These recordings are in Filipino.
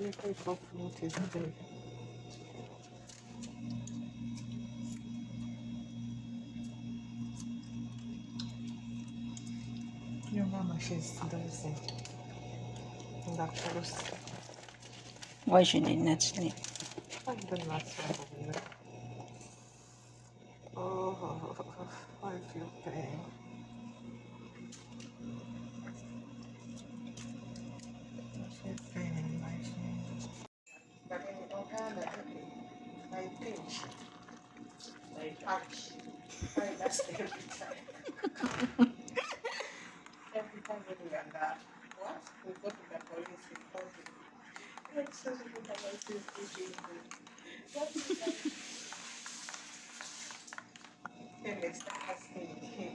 You can go fruit is big. Your mama, she's dancing in that house. Why she did not sleep? I don't know what's. Oh, I feel pain. I feel pain in my shin. But in Uganda, I pinch, I touch, I that's every time. Every time we do that, what? We go to the police, we call them. It's such a good idea. What is that? Then they start asking him.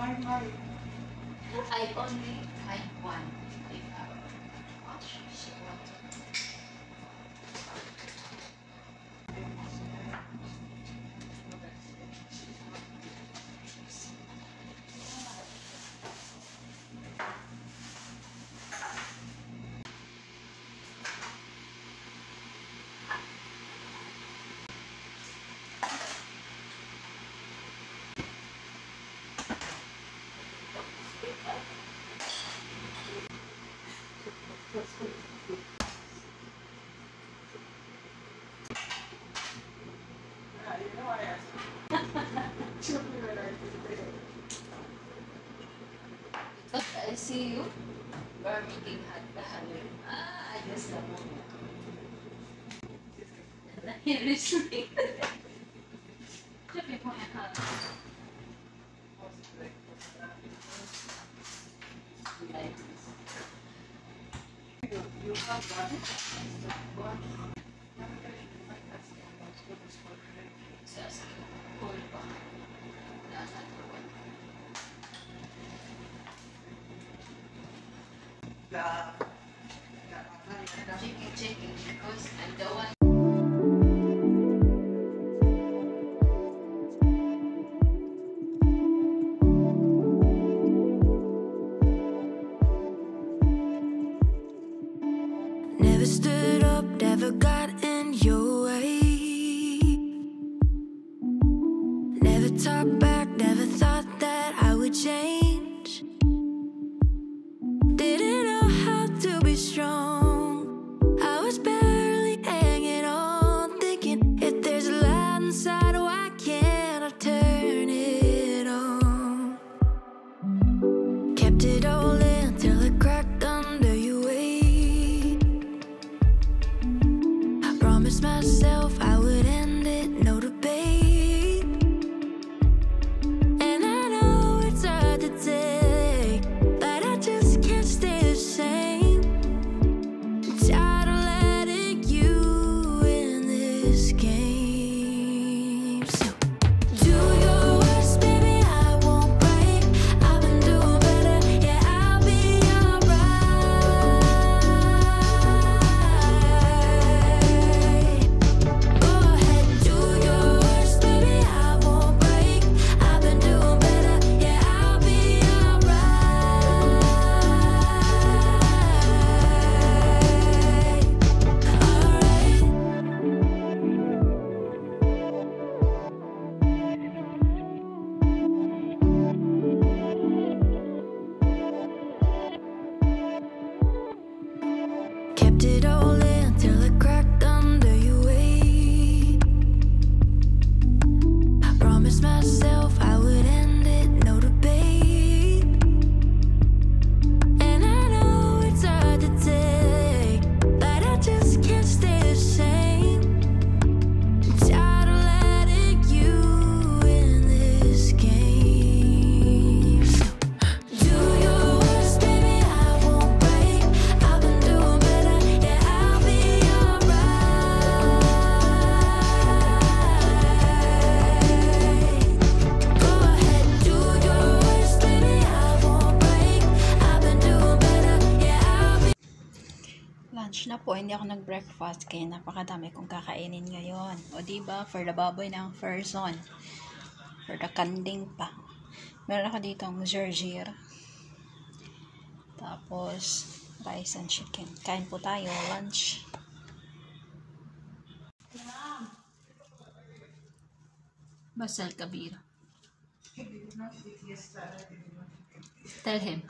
I only find one. If I watch, she wants. I see you. We're making halo. I just love it. Listening. You have one? Checking because I'm the one. Never stood up, never got in your way. Never talked back, never thought that I would change. Didn't know how to be strong. I was barely hanging on, thinking if there's a light inside, why can't I turn it on? Kept it all in till it cracked under your weight. I promised myself I would end it, no debate. hindi ako nag-breakfast kaya napakadami kong kakainin ngayon. O diba, for the baboy ng person. For the kanding pa. Meron ako dito ang zerjir. Tapos, rice and chicken. Kain po tayo, lunch. Basal Kabir. Tell him.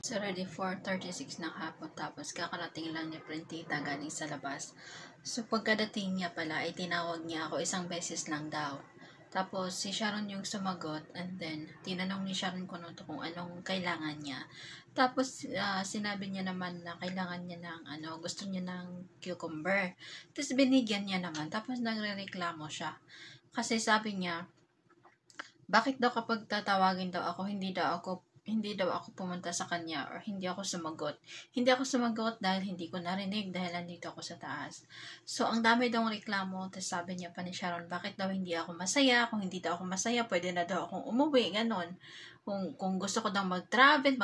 It's already 4:36 ng hapon, tapos kakarating lang ni Printita galing sa labas. So pagkadating niya pala ay tinawag niya ako isang beses lang daw. Tapos si Sharon yung sumagot, and then tinanong ni Sharon Kunoto kung anong kailangan niya. Tapos sinabi niya naman na kailangan niya ng gusto niya ng cucumber. Tapos binigyan niya naman, tapos nagrereklamo siya. Kasi sabi niya, bakit daw kapag tatawagin daw ako, hindi daw ako pumunta sa kanya or hindi ako sumagot. Hindi ako sumagot dahil hindi ko narinig dahil nandito ako sa taas. So, ang dami daw reklamo. Tapos sabi niya pa ni Sharon, bakit daw hindi ako masaya? Kung hindi daw ako masaya, pwede na daw akong umuwi. Ganon. Kung gusto ko daw mag-travel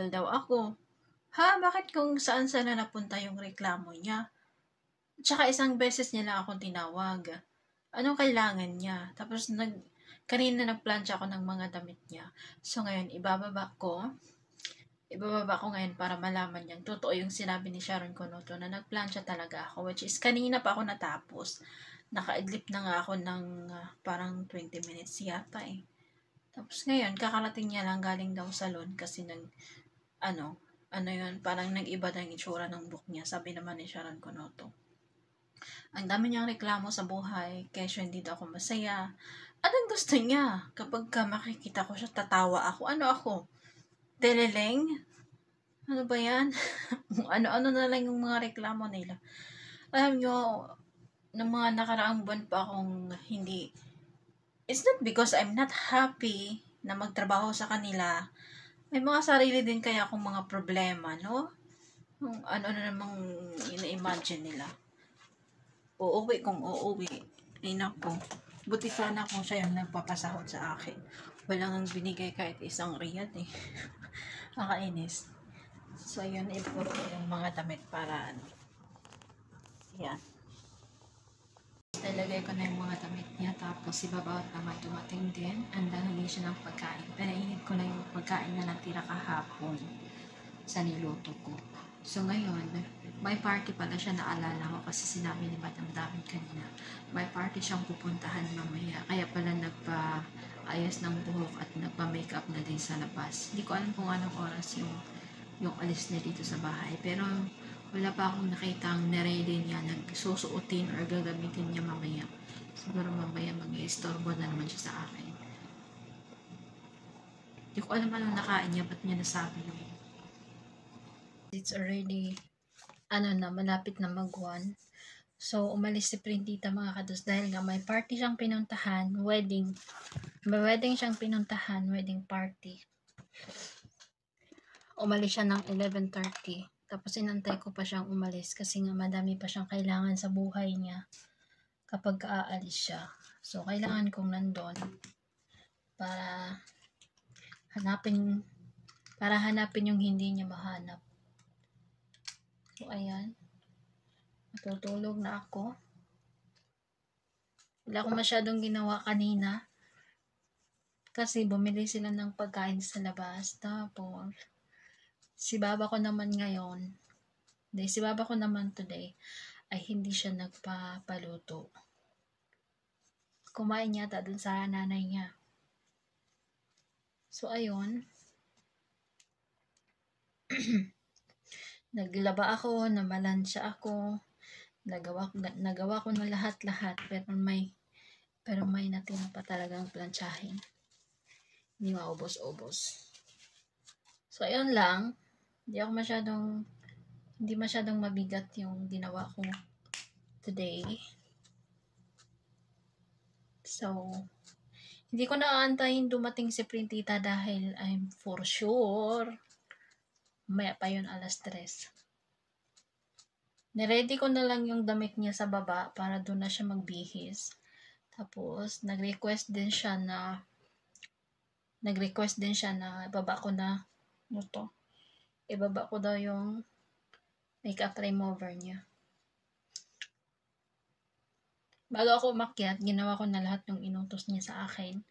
daw ako. Ha? Bakit kung saan-saan na napunta yung reklamo niya? Tsaka isang beses niya lang akong tinawag. Anong kailangan niya? Tapos kanina nagplansya ako ng mga damit niya. So ngayon, ibababa ko ngayon para malaman niyang totoo yung sinabi ni Sharon Kunoto na nagplansya talaga ako, which is kanina pa ako natapos. Nakaidlip na nga ako ng parang 20 minutes yata eh. Tapos ngayon, kakarating niya lang galing daw salon kasi parang nag-iba na yung itsura ng book niya, sabi naman ni Sharon Kunoto. Ang dami niyang reklamo sa buhay, kesyo hindi daw ako masaya. Anong gusto niya? Kapag makikita ko siya, tatawa ako. Ano ako? Teleleng? Ano ba yan? Ano na lang yung mga reklamo nila. Alam nyo, ng mga nakaraang buwan pa akong hindi. It's not because I'm not happy na magtrabaho sa kanila. May mga sarili din kaya akong mga problema, no? Ano na namang ina-imagine nila. Uuwi. Ay nako. Buti sana kung siya yung nagpapasahod sa akin. Walang binigay kahit isang riyad eh. Nakainis. So, yun, ipuro yung mga damit para yan. Nalagay ko na yung mga damit niya. Tapos, si Babaot naman dumating din. Andan hindi siya ng pagkain. Pinainit ko na yung pagkain na natira kahapon sa niluto ko. So, ngayon, may party pala siya, naalala ko kasi sinabi ni Madam David kanina. May party siyang pupuntahan mamaya. Kaya pala nagpa-ayos ng buhok at nagpa-makeup na din sa labas. Hindi ko alam kung anong oras yung alis niya dito sa bahay. Pero wala pa akong nakitang na-ready niya, nagsusuotin or gagamitin niya mamaya. Siguro mamaya mag-i-istorbo na naman siya sa akin. Hindi ko alam anong nakain niya, ba't niya nasabi yun. It's already malapit na mag-1. So, umalis si Printita mga kados dahil nga may party siyang pinuntahan, wedding party. Umalis siya ng 11:30. Tapos inantay ko pa siyang umalis kasi nga madami pa siyang kailangan sa buhay niya kapag aalis siya. So, kailangan kong nandun para hanapin yung hindi niya mahanap. So, ayan. Matutulog na ako. Wala akong masyadong ginawa kanina. Kasi bumili sila ng pagkain sa labas. Tapos, si baba ko naman today, ay hindi siya nagpapaluto. Kumain yata dun sa nanay niya. So, ayun. Naglaba ako, nabalansya ako, nagawa ko na lahat-lahat, pero may natira pa talagang plantsahin. Hindi maubos-ubos. So, ayun lang. Hindi masyadong mabigat yung ginawa ko today. So, hindi ko naaantayin dumating si Printita dahil I'm for sure maya pa yun 3:00. Niready ko na lang yung damit niya sa baba para doon na siya magbihis. Tapos, nag-request din siya na ibaba ko daw yung makeup remover niya. Bago ako umakyat, ginawa ko na lahat ng inutos niya sa akin.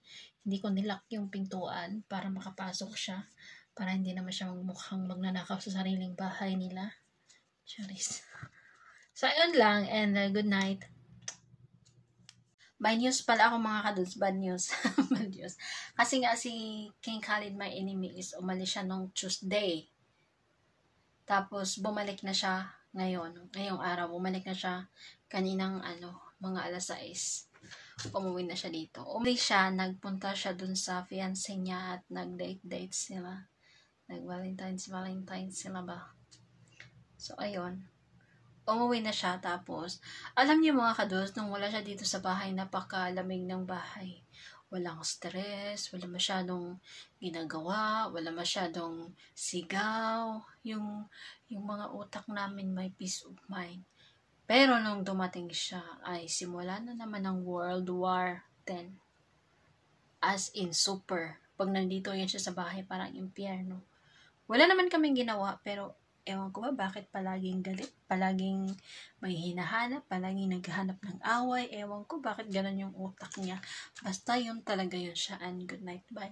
Hindi ko nilock yung pintuan para makapasok siya. Para hindi naman siya magmukhang magnanakaw sa sariling bahay nila. Charis. So, ayun lang. And good night. Bad news pala ako mga kadudes. Bad news. Bad news. Kasi nga si King Khalid, my enemy, is umalis siya nung Tuesday. Tapos, bumalik na siya ngayong araw. Bumalik na siya kaninang mga 6:00. Umuwi na siya dito. Umalis siya, nagpunta siya dun sa fiancé niya at nag-date sila. Nag-Valentine's sila ba? So, ayun. Umuwi na siya, tapos, alam niyo mga kados, nung wala siya dito sa bahay, napakalamig ng bahay. Walang stress, wala masyadong ginagawa, wala masyadong sigaw. Yung mga utak namin may peace of mind. Pero nung dumating siya, ay simula na naman ng World War 10. As in super. Pag nandito yan siya sa bahay, parang impyerno. Wala naman kaming ginawa, pero ewan ko ba bakit palaging galit, palaging may hinahanap, palaging naghahanap ng away, ewan ko bakit ganun yung utak niya. Basta yun talaga yun siya, and good night, bye.